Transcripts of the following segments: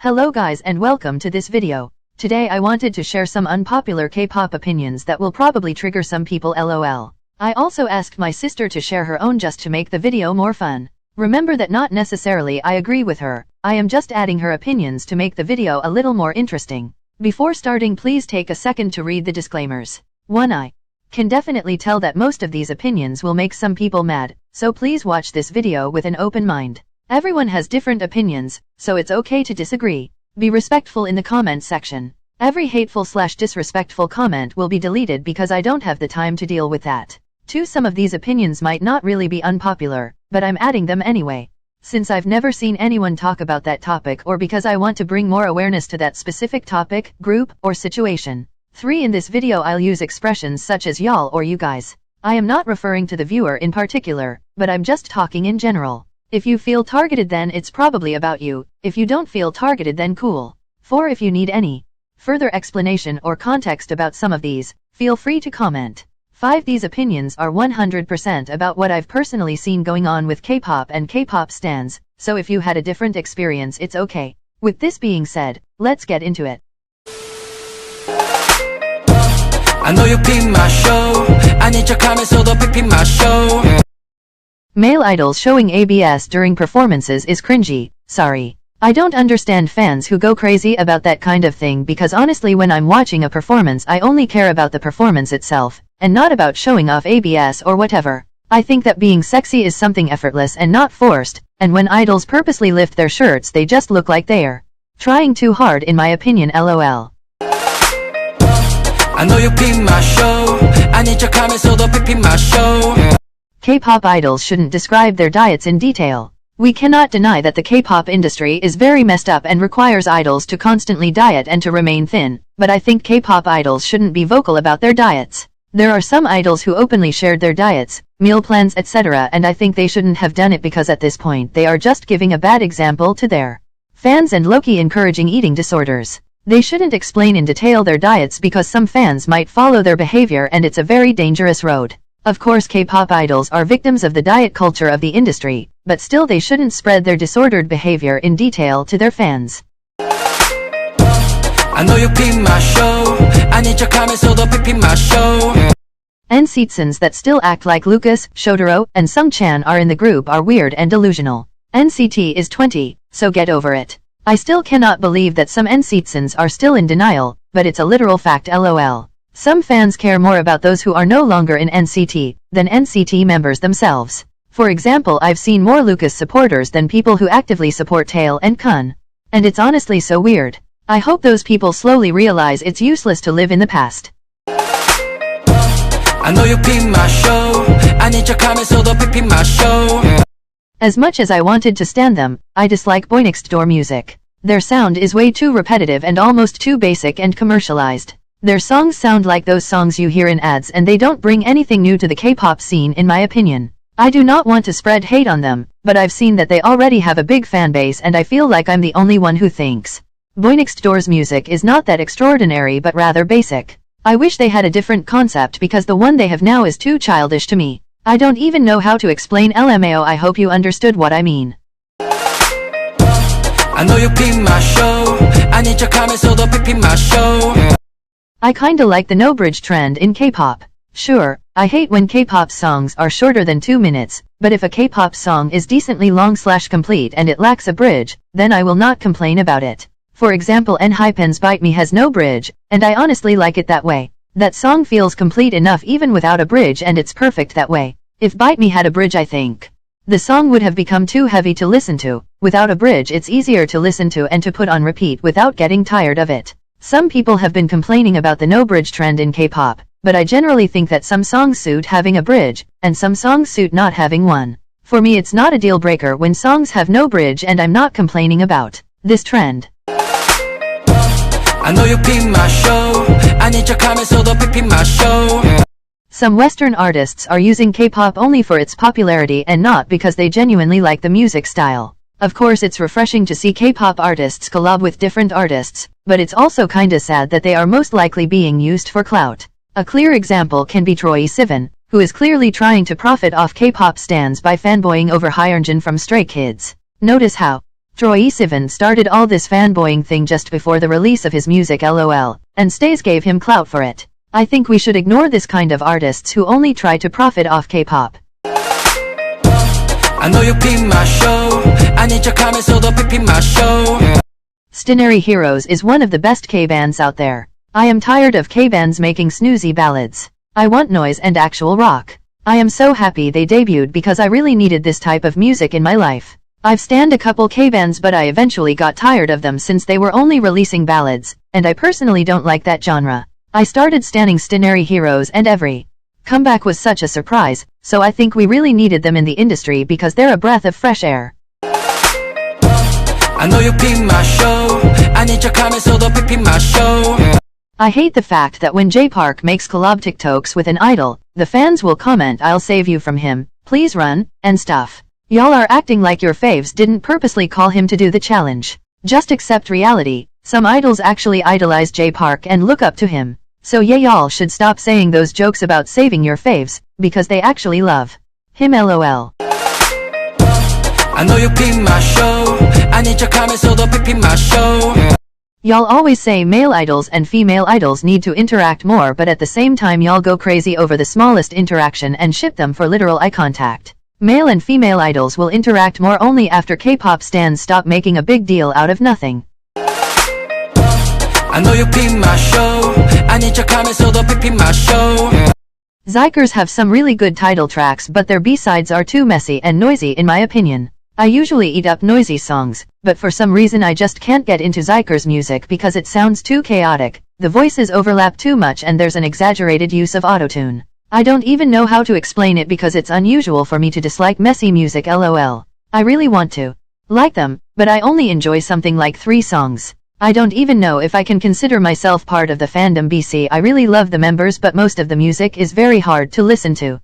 Hello guys and welcome to this video. Today I wanted to share some unpopular K-pop opinions that will probably trigger some people lol. I also asked my sister to share her own just to make the video more fun. Remember that not necessarily I agree with her, I am just adding her opinions to make the video a little more interesting. Before starting, please take a second to read the disclaimers. 1. I can definitely tell that most of these opinions will make some people mad, so please watch this video with an open mind. Everyone has different opinions, so it's okay to disagree. Be respectful in the comment section. Every hateful/disrespectful comment will be deleted because I don't have the time to deal with that. 2. Some of these opinions might not really be unpopular, but I'm adding them anyway. Since I've never seen anyone talk about that topic or because I want to bring more awareness to that specific topic, group, or situation. 3. In this video I'll use expressions such as y'all or you guys. I am not referring to the viewer in particular, but I'm just talking in general. If you feel targeted then it's probably about you, if you don't feel targeted then cool. 4. If you need any further explanation or context about some of these, feel free to comment. 5. These opinions are 100% about what I've personally seen going on with K-pop and K-pop stans, so if you had a different experience it's okay. With this being said, let's get into it. I know you pick my show. 아닌 척하면서도 pick my show. Male idols showing ABS during performances is cringey, sorry. I don't understand fans who go crazy about that kind of thing because honestly when I'm watching a performance I only care about the performance itself, and not about showing off ABS or whatever. I think that being sexy is something effortless and not forced, and when idols purposely lift their shirts they just look like they're trying too hard in my opinion lol. I know you pick my show. 아닌 척하면서도 pick my show. K-pop idols shouldn't describe their diets in detail. We cannot deny that the K-pop industry is very messed up and requires idols to constantly diet and to remain thin, but I think K-pop idols shouldn't be vocal about their diets. There are some idols who openly shared their diets, meal plans, etc., and I think they shouldn't have done it because at this point they are just giving a bad example to their fans and low-key encouraging eating disorders. They shouldn't explain in detail their diets because some fans might follow their behavior and it's a very dangerous road. Of course K-pop idols are victims of the diet culture of the industry, but still they shouldn't spread their disordered behavior in detail to their fans. I know you pick my show. 아닌 척하면서도 pick my show. NCTs that still act like Lucas, Shotaro, and Sungchan are in the group are weird and delusional. NCT is 20, so get over it. I still cannot believe that some NCTs are still in denial, but it's a literal fact lol. Some fans care more about those who are no longer in NCT than NCT members themselves. For example, I've seen more Lucas supporters than people who actively support Tail and Kun. And it's honestly so weird. I hope those people slowly realize it's useless to live in the past. I know you pick my show. 아닌 척하면서도 pick my show. As much as I wanted to stand them, I dislike Boynextdoor music. Their sound is way too repetitive and almost too basic and commercialized. Their songs sound like those songs you hear in ads and they don't bring anything new to the K-pop scene in my opinion. I do not want to spread hate on them, but I've seen that they already have a big fan base and I feel like I'm the only one who thinks Boynextdoor's music is not that extraordinary but rather basic. I wish they had a different concept because the one they have now is too childish to me. I don't even know how to explain LMAO. I hope you understood what I mean. I know you pick my show. 아닌 척하면서도 pick my show. I kinda like the no-bridge trend in K-pop. Sure, I hate when K-pop songs are shorter than 2 minutes, but if a K-pop song is decently long/complete and it lacks a bridge, then I will not complain about it. For example, ENHYPEN's Bite Me has no bridge, and I honestly like it that way. That song feels complete enough even without a bridge and it's perfect that way. If Bite Me had a bridge I think the song would have become too heavy to listen to. Without a bridge it's easier to listen to and to put on repeat without getting tired of it. Some people have been complaining about the no-bridge trend in K-pop, but I generally think that some songs suit having a bridge, and some songs suit not having one. For me it's not a deal breaker when songs have no bridge and I'm not complaining about this trend. I know you pick my show. 아닌 척하면서도 pick my show. Some Western artists are using K-pop only for its popularity and not because they genuinely like the music style. Of course it's refreshing to see K-pop artists collab with different artists, but it's also kinda sad that they are most likely being used for clout. A clear example can be Troye Sivan, who is clearly trying to profit off K-pop stans by fanboying over Hyunjin from Stray Kids. Notice how Troye Sivan started all this fanboying thing just before the release of his music LOL, and Stays gave him clout for it. I think we should ignore this kind of artists who only try to profit off K-pop. I know you pin my show. 아닌 척하면서도 pin my show. Xdinary Heroes is one of the best K-bands out there. I am tired of K-bands making snoozy ballads. I want noise and actual rock. I am so happy they debuted because I really needed this type of music in my life. I've stanned a couple K-bands but I eventually got tired of them since they were only releasing ballads, and I personally don't like that genre. I started stanning Xdinary Heroes and every comeback was such a surprise, so I think we really needed them in the industry because they're a breath of fresh air. I know you pin my show. 아닌 척하면서도 pin my show. I hate the fact that when J Park makes collab TikToks with an idol, the fans will comment "I'll save you from him, please run," and stuff. Y'all are acting like your faves didn't purposely call him to do the challenge. Just accept reality. Some idols actually idolize J Park and look up to him. So yeah, y'all should stop saying those jokes about saving your faves, because they actually love him lol. I know you pin my show. 아닌 척하면서도 pin my show. Y'all always say male idols and female idols need to interact more, but at the same time y'all go crazy over the smallest interaction and ship them for literal eye contact. Male and female idols will interact more only after K-pop stans stop making a big deal out of nothing. I know you pin my show. 아닌 척하면서도 pin my show. Xikers have some really good title tracks, but their B-sides are too messy and noisy in my opinion. I usually eat up noisy songs, but for some reason I just can't get into Xikers music because it sounds too chaotic, the voices overlap too much and there's an exaggerated use of autotune. I don't even know how to explain it because it's unusual for me to dislike messy music lol. I really want to like them, but I only enjoy something like 3 songs. I don't even know if I can consider myself part of the fandom BC. I really love the members but most of the music is very hard to listen to.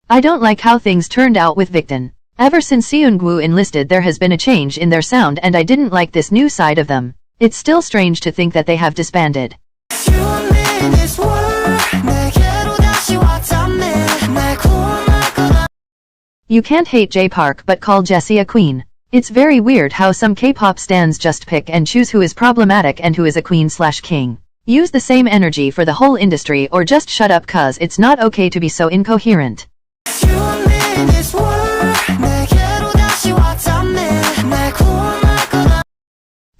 I don't like how things turned out with Victon. Ever since Seungwoo enlisted there has been a change in their sound and I didn't like this new side of them. It's still strange to think that they have disbanded. You can't hate J Park but call Jessi a queen. It's very weird how some K-pop stans just pick and choose who is problematic and who is a queen/king. Use the same energy for the whole industry or just shut up cause it's not okay to be so incoherent.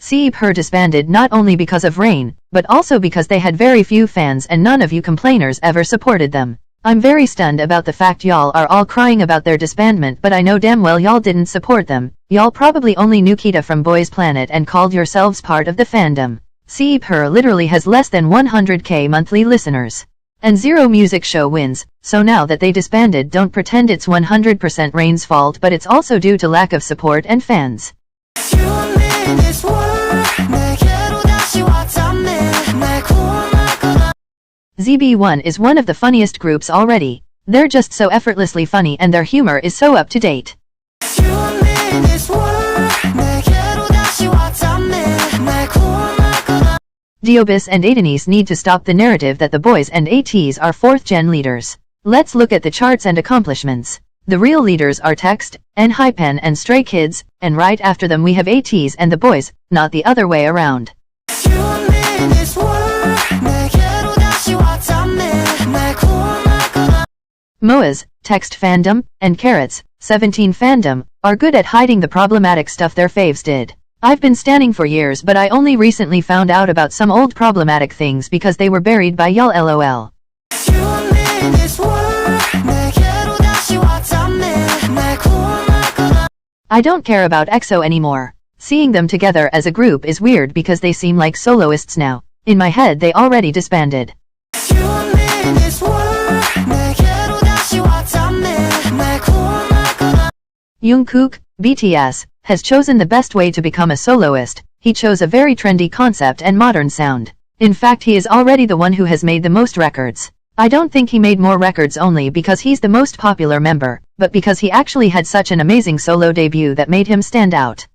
Ciipher disbanded not only because of rain, but also because they had very few fans and none of you complainers ever supported them. I'm very stunned about the fact y'all are all crying about their disbandment but I know damn well y'all didn't support them. Y'all probably only knew Kita from Boys Planet and called yourselves part of the fandom. Ciipher literally has less than 100k monthly listeners. And 0 music show wins, so now that they disbanded don't pretend it's 100% Rain's fault but it's also due to lack of support and fans. ZB1 is one of the funniest groups already. They're just so effortlessly funny and their humor is so up to date. Deobis and Atinys need to stop the narrative that the boys and ATs are 4th-gen leaders. Let's look at the charts and accomplishments. The real leaders are Text, Hypen and Stray Kids, and right after them we have ATs and the boys, not the other way around. Moas, Text fandom, and Carats, 17 fandom, are good at hiding the problematic stuff their faves did. I've been standing for years but I only recently found out about some old problematic things because they were buried by yall lol. I don't care about EXO anymore. Seeing them together as a group is weird because they seem like soloists now. In my head they already disbanded. Jungkook, BTS, has chosen the best way to become a soloist. He chose a very trendy concept and modern sound. In fact he is already the one who has made the most records. I don't think he made more records only because he's the most popular member, but because he actually had such an amazing solo debut that made him stand out.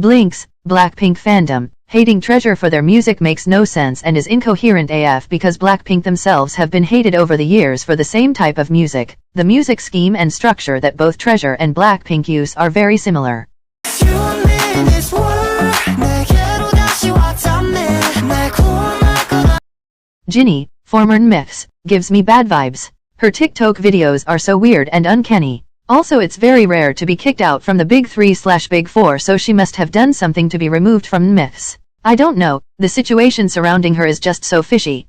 Blinks, Blackpink fandom, hating Treasure for their music makes no sense and is incoherent AF because Blackpink themselves have been hated over the years for the same type of music. The music scheme and structure that both Treasure and Blackpink use are very similar. Jini, former NMIXX, gives me bad vibes. Her TikTok videos are so weird and uncanny. Also, it's very rare to be kicked out from the Big 3/Big 4, so she must have done something to be removed from NMIXX. I don't know, the situation surrounding her is just so fishy.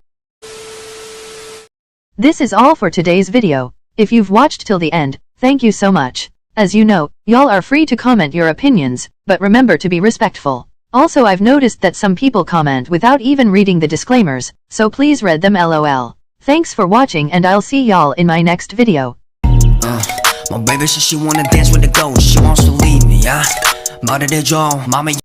This is all for today's video. If you've watched till the end, thank you so much. As you know, y'all are free to comment your opinions, but remember to be respectful. Also, I've noticed that some people comment without even reading the disclaimers, so please read them lol. Thanks for watching and I'll see y'all in my next video. My baby says she wanna dance with the ghost. She wants to leave me, yeah. 말을 해줘, 맘에